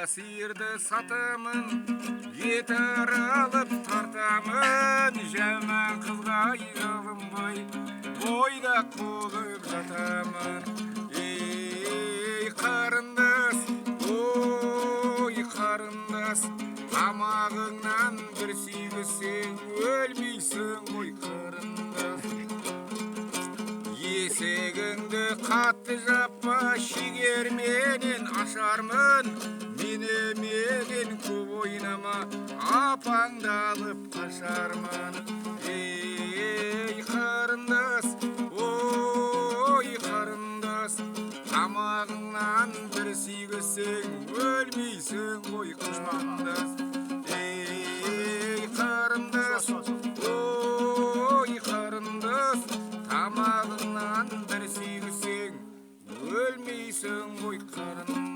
сиырды сатамын, етір алып тартамын, жаман қызға ұялынбай бойдақ болып жатамын. Ей қарындас, ой қарындас, тамағыңнан бір сүйгізсең өлмейсің ғой қарындас. Есегіңді қатты жаппа, шегерменен ашармын, менен көп ойнама, апаңды алып қашармын. Ей қарындас, ой қарындас, тамағыңнан бір сүйгізсең өлмейсің ғой қарындас. Ей қарындас, ой қарындас, тамағыңнан бір сүйгізсең өлмейсің ғой қарындас.